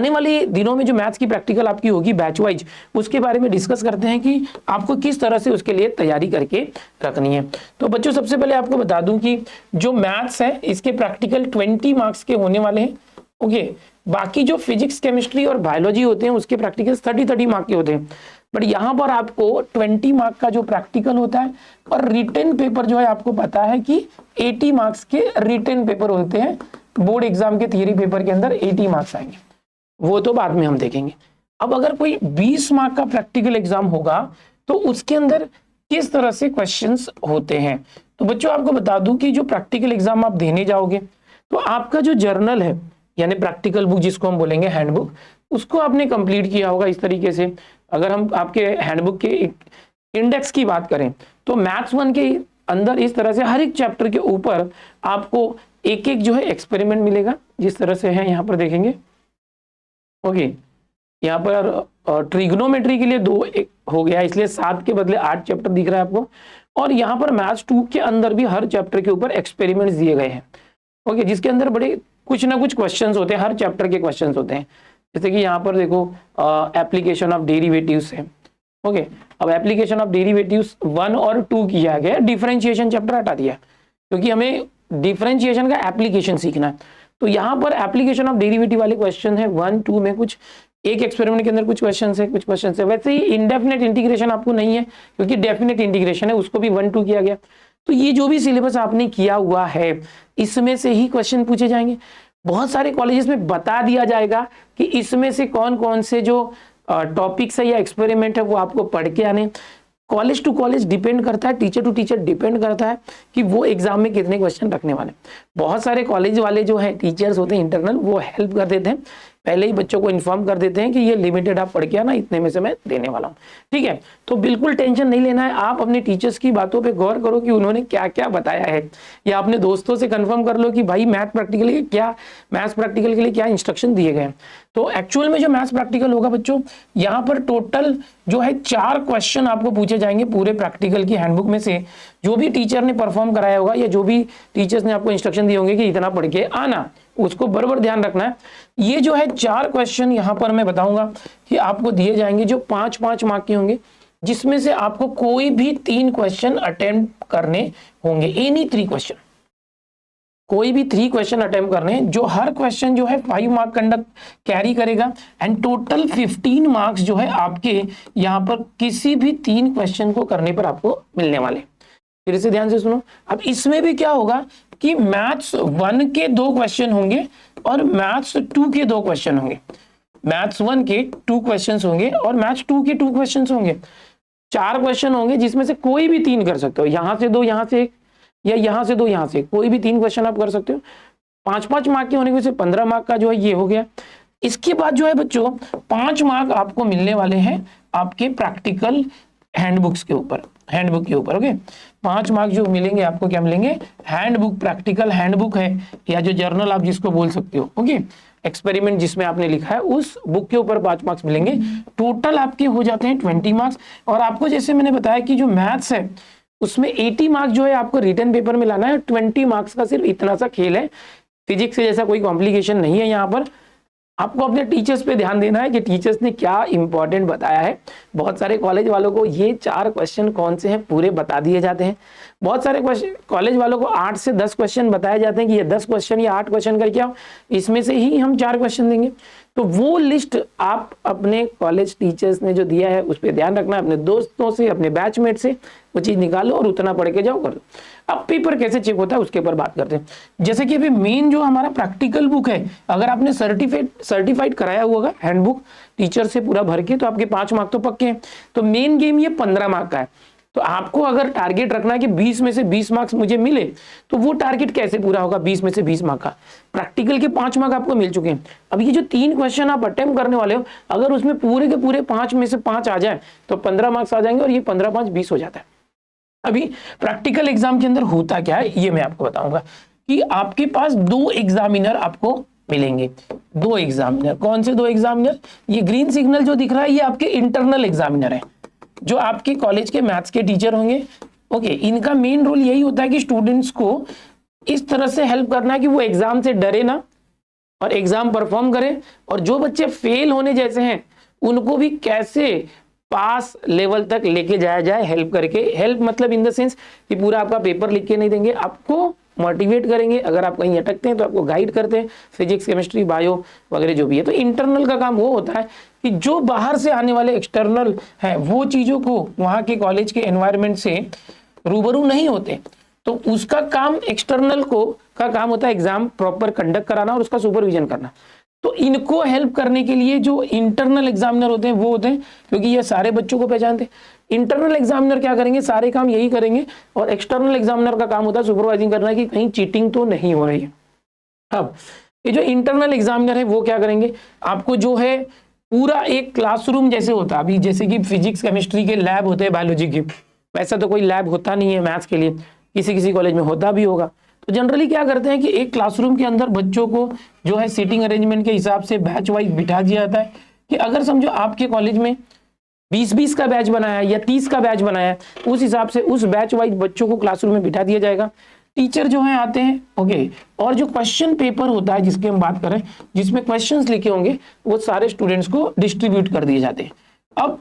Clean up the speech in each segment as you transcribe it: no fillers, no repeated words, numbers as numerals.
आने वाले दिनों में जो मैथ्स की प्रैक्टिकल आपकी होगी बैच वाइज, उसके बारे में डिस्कस करते हैं कि आपको किस तरह से उसके लिए तैयारी करके रखनी है। तो बच्चों सबसे पहले आपको बता दूं कि जो मैथ्स है इसके प्रैक्टिकल 20 मार्क्स के होने वाले हैं। ओके, बाकी जो फिजिक्स केमिस्ट्री और बायोलॉजी होते हैं उसके प्रैक्टिकल 30 मार्क के होते हैं, बट यहाँ पर आपको 20 मार्क का जो प्रैक्टिकल होता है और रिटन पेपर जो है आपको पता है कि 80 मार्क्स के रिटन पेपर होते हैं। बोर्ड एग्जाम के थियरी पेपर के अंदर 80 मार्क्स आएंगे, वो तो बाद में हम देखेंगे। अब अगर कोई 20 मार्क का प्रैक्टिकल एग्जाम होगा तो उसके अंदर किस तरह से क्वेश्चंस होते हैं। तो बच्चों आपको बता दूं कि जो प्रैक्टिकल एग्जाम आप देने जाओगे तो आपका जो जर्नल है यानी प्रैक्टिकल बुक जिसको हम बोलेंगे हैंडबुक, उसको आपने कंप्लीट किया होगा इस तरीके से। अगर हम आपके हैंडबुक के इंडेक्स की बात करें तो मैथ्स 1 के अंदर इस तरह से हर एक चैप्टर के ऊपर आपको एक एक जो है एक्सपेरिमेंट मिलेगा, जिस तरह से है यहाँ पर देखेंगे। ओके, यहाँ पर ट्रिग्नोमेट्री के लिए 2 हो गया, इसलिए 7 के बदले 8 चैप्टर दिख रहा है आपको। और यहाँ पर मैथ्स 2 के अंदर भी हर चैप्टर के ऊपर एक्सपेरिमेंट्स दिए गए हैं। ओके, जिसके अंदर बड़े कुछ ना कुछ क्वेश्चंस होते हैं, हर चैप्टर के क्वेश्चंस होते हैं। जैसे कि यहाँ पर देखो एप्लीकेशन ऑफ डेरिवेटिव्स है। ओके, अब एप्लीकेशन ऑफ डेरिवेटिव्स 1 और 2 किया गया, डिफरेंशिएशन चैप्टर हटा दिया क्योंकि हमें डिफरेंशिएशन का एप्लीकेशन सीखना है। तो यहाँ पर एप्लीकेशन ऑफ डेरिवेटिव वाले क्वेश्चन है 1, 2 में कुछ एक एक्सपेरिमेंट के अंदर कुछ क्वेश्चन है, कुछ क्वेश्चन है। वैसे ही इनडेफिनेट इंटीग्रेशन आपको नहीं है क्योंकि डेफिनेट इंटीग्रेशन है, उसको भी 1, 2 किया गया। तो ये जो भी सिलेबस आपने किया हुआ है इसमें से ही क्वेश्चन पूछे जाएंगे। बहुत सारे कॉलेजेस में बता दिया जाएगा कि इसमें से कौन कौन से जो टॉपिक्स है या एक्सपेरिमेंट है वो आपको पढ़ के आने। कॉलेज टू कॉलेज डिपेंड करता है, टीचर टू टीचर डिपेंड करता है कि वो एग्जाम में कितने क्वेश्चन रखने वाले। बहुत सारे कॉलेज वाले जो है टीचर्स होते हैं इंटरनल, वो हेल्प कर देते हैं, पहले ही बच्चों को इन्फॉर्म कर देते हैं कि ये लिमिटेड आप पढ़ के आना, इतने में से मैं देने वाला हूँ। ठीक है, तो बिल्कुल टेंशन नहीं लेना है। आप अपने टीचर्स की बातों पे गौर करो कि उन्होंने क्या क्या बताया है, या अपने दोस्तों से कंफर्म कर लो कि भाई मैथ्स प्रैक्टिकल के लिए क्या इंस्ट्रक्शन दिए गए। तो एक्चुअल में जो मैथ्स प्रैक्टिकल होगा बच्चों, यहाँ पर टोटल जो है 4 क्वेश्चन आपको पूछे जाएंगे पूरे प्रैक्टिकल की हैंडबुक में से। जो भी टीचर ने परफॉर्म कराया होगा या जो भी टीचर्स ने आपको इंस्ट्रक्शन दिए होंगे कि इतना पढ़ के आना, उसको बराबर ध्यान रखना है। ये जो है 4 क्वेश्चन यहाँ पर मैं बताऊंगा कि आपको दिए जाएंगे जो 5-5 मार्क के होंगे, जिसमें से आपको कोई भी 3 क्वेश्चन अटेम्प्ट करने होंगे। एनी 3 क्वेश्चन, कोई भी 3 क्वेश्चन अटेम्प्ट करने, जो हर क्वेश्चन जो है 5 मार्क कंडक्ट कैरी करेगा एंड टोटल 15 मार्क्स जो है आपके यहाँ पर किसी भी 3 क्वेश्चन को करने पर आपको मिलने वाले। फिर से ध्यान से सुनो। अब इसमें भी क्या होगा कि मैथ्स 1 के 2 क्वेश्चन होंगे और मैथ्स 2 के 2 क्वेश्चन होंगे। मैथ्स 1 के 2 क्वेश्चन होंगे और मैथ्स 2 के 2 क्वेश्चन होंगे। 4 क्वेश्चन होंगे जिसमें से कोई भी 3 कर सकते हो, यहां से 2 यहां से 1, या यहां से 2 यहां से, कोई भी 3 क्वेश्चन आप कर सकते हो। 5-5 मार्क के होने की वजह से 15 मार्क का जो है ये हो गया। इसके बाद जो है बच्चों 5 मार्क आपको मिलने वाले हैं आपके प्रैक्टिकल हैंडबुक के ऊपर। ओके, 5 मार्क जो मिलेंगे आपको, क्या मिलेंगे, हैंडबुक, प्रैक्टिकल हैंडबुक है या जो जर्नल आप जिसको बोल सकते हो। ओके, एक्सपेरिमेंट जिसमें आपने लिखा है उस बुक के ऊपर 5 मार्क्स मिलेंगे। टोटल आपके हो जाते हैं 20 मार्क्स। और आपको जैसे मैंने बताया कि जो मैथ्स है उसमें 80 मार्क्स जो है आपको रिटन पेपर में लाना है। 20 मार्क्स का सिर्फ इतना सा खेल है। फिजिक्स से जैसा कोई कॉम्प्लिकेशन नहीं है। यहाँ पर आपको अपने टीचर्स पे ध्यान देना है कि टीचर्स ने क्या इंपॉर्टेंट बताया है। बहुत सारे कॉलेज वालों को ये 4 क्वेश्चन कौन से हैं पूरे बता दिए जाते हैं। बहुत सारे कॉलेज वालों को 8 से 10 क्वेश्चन बताए जाते हैं कि ये 10 क्वेश्चन या 8 क्वेश्चन करके आओ, इसमें से ही हम 4 क्वेश्चन देंगे। तो वो लिस्ट आप अपने कॉलेज टीचर्स ने जो दिया है उस पर ध्यान रखना है। अपने दोस्तों से, अपने बैचमेट से वो चीज निकालो और उतना पढ़ के जाओ, कर दो। अब पेपर कैसे चेक होता है उसके ऊपर बात करते हैं। जैसे कि अभी मेन जो हमारा प्रैक्टिकल बुक है, अगर आपने सर्टिफाइड कराया हुआ होगा हैंडबुक टीचर से पूरा भर के, तो आपके 5 मार्क तो पक्के हैं। तो मेन गेम ये 15 मार्क का है। तो आपको अगर टारगेट रखना है कि 20 में से 20 मार्क्स मुझे मिले, तो वो टारगेट कैसे पूरा होगा? 20 में से 20 मार्क का। प्रैक्टिकल के 5 मार्क आपको मिल चुके हैं। अब ये जो 3 क्वेश्चन आप अटेम्प्ट करने वाले हो, अगर उसमें पूरे के पूरे 5 में से 5 आ जाए तो 15 मार्क्स आ जाएंगे और ये 15-5 20 हो जाता है। अभी प्रैक्टिकल एग्जाम के अंदर होता क्या है ये मैं आपको बताऊंगा कि आपके पास 2 एग्जामिनर आपको मिलेंगे। 2 एग्जामिनर, कौन से 2 एग्जामिनर? ये ग्रीन सिग्नल जो दिख रहा है ये आपके इंटरनल एग्जामिनर है, जो आपके कॉलेज के मैथ्स के टीचर होंगे। ओके, इनका मेन रोल यही होता है कि स्टूडेंट्स को इस तरह से हेल्प करना है कि वो एग्जाम से डरे ना, और एग्जाम परफॉर्म करें, और जो बच्चे फेल होने जैसे हैं उनको भी कैसे पास लेवल तक लेके जाया जाए हेल्प करके। हेल्प मतलब इन द सेंस कि पूरा आपका पेपर लिख के नहीं देंगे, आपको मोटिवेट करेंगे, अगर आप कहीं अटकते हैं तो आपको गाइड करते हैं, फिजिक्स केमिस्ट्री बायो वगैरह जो भी है। तो इंटरनल का काम वो होता है कि जो बाहर से आने वाले एक्सटर्नल है वो चीज़ों को वहाँ के कॉलेज के एनवायरनमेंट से रूबरू नहीं होते, तो उसका काम एक्सटर्नल को का काम होता है एग्जाम प्रॉपर कंडक्ट कराना और उसका सुपरविजन करना। तो इनको हेल्प करने के लिए जो इंटरनल एग्जामिनर होते हैं वो होते हैं, क्योंकि ये सारे बच्चों को पहचानते हैं। इंटरनल एग्जामिनर क्या करेंगे, सारे काम यही करेंगे, और एक्सटर्नल एग्जामिनर का काम होता है सुपरवाइजिंग करना कि कहीं चीटिंग तो नहीं हो रही है। अब ये जो इंटरनल एग्जामिनर है वो क्या करेंगे, आपको जो है पूरा एक क्लासरूम जैसे होता है, अभी जैसे कि फिजिक्स केमिस्ट्री के लैब होते हैं बायोलॉजी के, वैसा तो कोई लैब होता नहीं है मैथ्स के लिए, किसी किसी कॉलेज में होता भी होगा। तो जनरली क्या करते हैं कि एक क्लासरूम के अंदर बच्चों को जो है सीटिंग अरेंजमेंट के हिसाब से बैच वाइज बिठा दिया जाता है, कि अगर समझो आपके कॉलेज में 20-20 का बैच बनाया या 30 का बैच बनाया, उस हिसाब से उस बैच वाइज बच्चों को क्लासरूम में बिठा दिया जाएगा। टीचर जो है आते हैं, ओके, और जो क्वेश्चन पेपर होता है जिसकी हम बात करें, जिसमें क्वेश्चंस लिखे होंगे, वो सारे स्टूडेंट्स को डिस्ट्रीब्यूट कर दिए जाते हैं। अब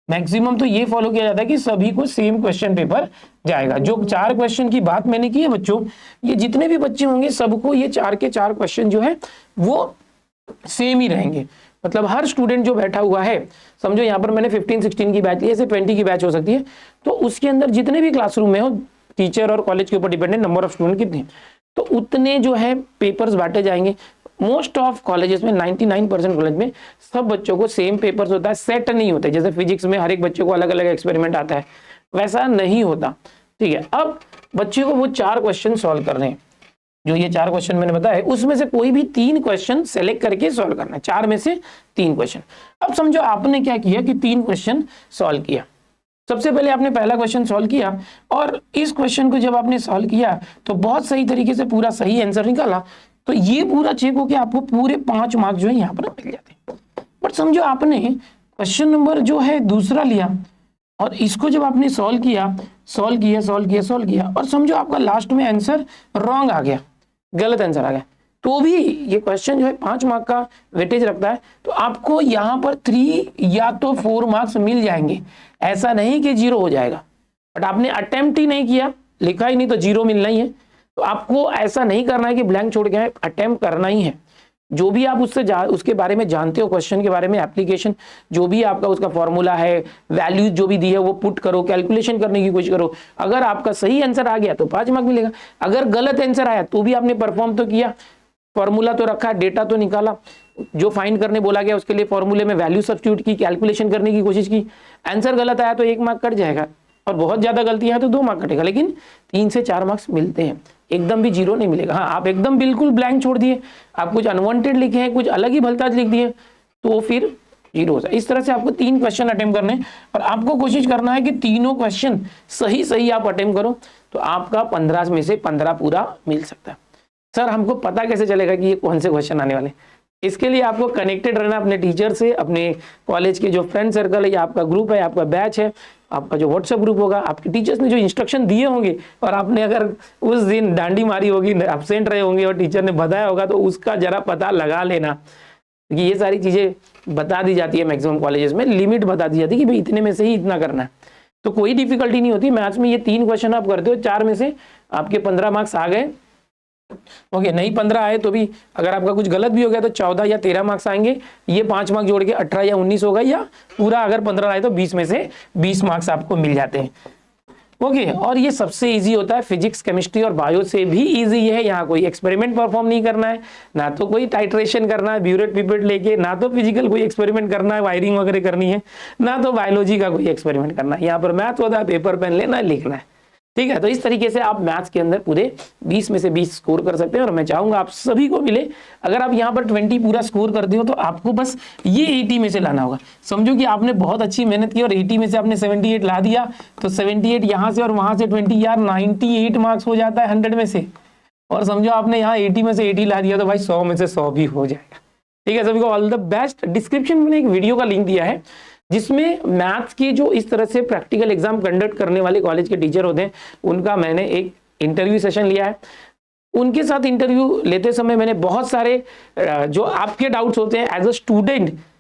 मैक्सिमम तो ये फॉलो किया जाता है कि सभी को सेम क्वेश्चन पेपर जाएगा। जो 4 क्वेश्चन की बात मैंने की है बच्चों, ये जितने भी बच्चे होंगे सबको ये 4 के 4 क्वेश्चन जो है वो सेम ही रहेंगे। मतलब हर स्टूडेंट जो बैठा हुआ है, समझो यहाँ पर मैंने 15-16 की बैच ली, ऐसे 20 की बैच हो सकती है, तो उसके अंदर जितने भी क्लासरूम में हो, टीचर और कॉलेज के ऊपर डिपेंडेंट नंबर ऑफ स्टूडेंट कितने, तो उतने जो है पेपर्स बांटे जाएंगे। मोस्ट ऑफ कॉलेजेस में 99% कॉलेज में सब बच्चों को सेम पेपर्स होता है, सेट नहीं होते। जैसे फिजिक्स में हर एक बच्चे को अलग अलग एक्सपेरिमेंट आता है, वैसा नहीं होता, ठीक है। अब बच्चे को वो 4 क्वेश्चन सॉल्व करने हैं, जो ये 4 क्वेश्चन मैंने बताया, उसमें से कोई भी 3 क्वेश्चन सेलेक्ट करके सॉल्व करना है, 4 में से 3 क्वेश्चन। अब समझो आपने क्या किया कि 3 क्वेश्चन सॉल्व किया। सबसे पहले आपने पहला क्वेश्चन सॉल्व किया, और इस क्वेश्चन को जब आपने सॉल्व किया तो बहुत सही तरीके से पूरा सही आंसर निकाला, तो ये पूरा चेक होकर आपको पूरे 5 मार्क्स जो है यहाँ पर मिल जाते हैं। बट समझो आपने क्वेश्चन नंबर जो है दूसरा लिया, और इसको जब आपने सॉल्व किया, और समझो आपका लास्ट में आंसर रॉन्ग आ गया, गलत आंसर आ गया, तो भी ये क्वेश्चन जो है 5 मार्क का वेटेज रखता है, तो आपको यहाँ पर 3 या तो 4 मार्क्स मिल जाएंगे। ऐसा नहीं कि 0 हो जाएगा, बट आपने अटेम्प्ट ही नहीं किया, लिखा ही नहीं, तो 0 मिलना ही है। तो आपको ऐसा नहीं करना है कि ब्लैंक छोड़ के, अटेम्प्ट करना ही है। जो भी आप उसके बारे में जानते हो, क्वेश्चन के बारे में, एप्लीकेशन जो भी आपका उसका फॉर्मूला है, वैल्यूज जो भी दी है वो पुट करो, कैलकुलेशन करने की कोशिश करो। अगर आपका सही आंसर आ गया तो 5 मार्क मिलेगा, अगर गलत आंसर आया तो भी आपने परफॉर्म तो किया, फॉर्मूला तो रखा, डेटा तो निकाला, जो फाइंड करने बोला गया उसके लिए फॉर्मूले में वैल्यू सब्स्टिट्यूट की, कैलकुलेशन करने की कोशिश की। आंसर गलत आया तो 1 मार्क कट जाएगा, और बहुत ज्यादा गलती है तो 2 मार्क कटेगा, लेकिन 3 से 4 मार्क्स मिलते हैं, एकदम भी 0 नहीं मिलेगा। हाँ, आप एकदम बिल्कुल ब्लैंक छोड़ दिए, आप कुछ अनवांटेड लिखे हैं, कुछ अलग ही भलताज लिख दिए, तो फिर 0 हो जाए। इस तरह से आपको 3 क्वेश्चन अटेम्प्ट करने हैं, और आपको कोशिश करना है कि तीनों क्वेश्चन सही आप अटेम्प्ट करो, तो आपका 15 में से 15 पूरा मिल सकता है। सर हमको पता कैसे चलेगा कि ये कौन से क्वेश्चन आने वाले? इसके लिए आपको कनेक्टेड रहना अपने टीचर से, अपने कॉलेज के जो फ्रेंड सर्कल है, या आपका ग्रुप है, आपका बैच है, आपका जो व्हाट्सएप ग्रुप होगा, आपके टीचर्स ने जो इंस्ट्रक्शन दिए होंगे, और आपने अगर उस दिन डांडी मारी होगी, एब्सेंट रहे होंगे और टीचर ने बताया होगा, तो उसका जरा पता लगा लेना, क्योंकि ये सारी चीजें बता दी जाती है मैक्सिमम कॉलेजेस में, लिमिट बता दी जाती है कि भाई इतने में से ही इतना करना है, तो कोई डिफिकल्टी नहीं होती। मैथ्स में ये 3 क्वेश्चन आप करते हो, 4 में से आपके 15 मार्क्स आ गए, ओके, नहीं 15 आए तो भी, अगर आपका कुछ गलत भी हो गया तो 14 या 13 मार्क्स आएंगे, ये 5 मार्क्स जोड़ के 18 या 19 होगा, या पूरा अगर 15 आए तो 20 में से 20 मार्क्स आपको मिल जाते हैं, ओके। और ये सबसे इजी होता है, फिजिक्स केमिस्ट्री और बायो से भी इजी है। यहाँ कोई एक्सपेरिमेंट परफॉर्म नहीं करना है, ना तो कोई टाइट्रेशन करना है ब्यूरेट पिपेट लेके, ना तो फिजिकल कोई एक्सपेरिमेंट करना है, वायरिंग वगैरह करनी है, ना तो बायोलॉजी का कोई एक्सपेरिमेंट करना है। यहाँ पर मैथ होता है, पेपर पेन लेना है, लिखना है, ठीक है। तो इस तरीके से आप मैथ्स के अंदर पूरे 20 में से 20 स्कोर कर सकते हैं, और मैं चाहूंगा आप सभी को मिले। अगर आप यहाँ पर 20 पूरा स्कोर करते हो तो आपको बस ये 80 में से लाना होगा। समझो कि आपने बहुत अच्छी मेहनत की और 80 में से आपने 78 ला दिया, तो 78 यहाँ से और वहां से 20, यार 98 मार्क्स हो जाता है 100 में से। और समझो आपने यहाँ 80 में से 80 ला दिया, तो भाई 100 में से 100 भी हो जाएगा, ठीक है। सभी को ऑल द बेस्ट। डिस्क्रिप्शन में एक वीडियो का लिंक दिया है, जिसमें मैथ्स की जो इस तरह से प्रैक्टिकल एग्जाम कंडक्ट करने वाले कॉलेज के टीचर होते हैं, उनका मैंने एक इंटरव्यू सेशन लिया है। उनके साथ इंटरव्यू लेते समय मैंने बहुत सारे जो आपके डाउट्स होते हैं एज अ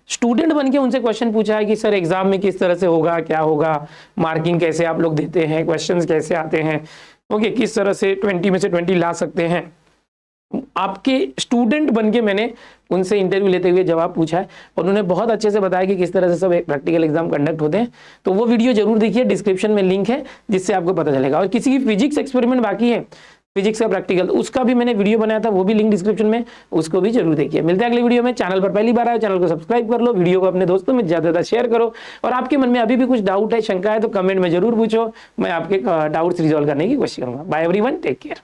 स्टूडेंट बन के उनसे क्वेश्चन पूछा है कि सर एग्जाम में किस तरह से होगा, क्या होगा, मार्किंग कैसे आप लोग देते हैं, क्वेश्चंस कैसे आते हैं, ओके, किस तरह से 20 में से 20 ला सकते हैं। आपके स्टूडेंट बन के मैंने उनसे इंटरव्यू लेते हुए जवाब पूछा है और उन्होंने बहुत अच्छे से बताया कि किस तरह से सब प्रैक्टिकल एग्जाम कंडक्ट होते हैं। तो वो वीडियो जरूर देखिए, डिस्क्रिप्शन में लिंक है जिससे आपको पता चलेगा। और किसी की फिजिक्स एक्सपेरिमेंट बाकी है, फिजिक्स का प्रैक्टिकल, उसका भी मैंने वीडियो बनाया था, वो भी लिंक डिस्क्रिप्शन में, उसको भी जरूर देखिए। मिलते हैं अगले वीडियो में। चैनल पर पहली बार आए, चैनल को सब्सक्राइब कर लो, वीडियो को अपने दोस्तों में ज्यादा शेयर करो, और आपके मन में अभी भी कुछ डाउट है, शंका है, तो कमेंट में जरूर पूछो, मैं आपके डाउट्स रिजॉल्व करने की कोशिश करूंगा। Bye everyone, take care.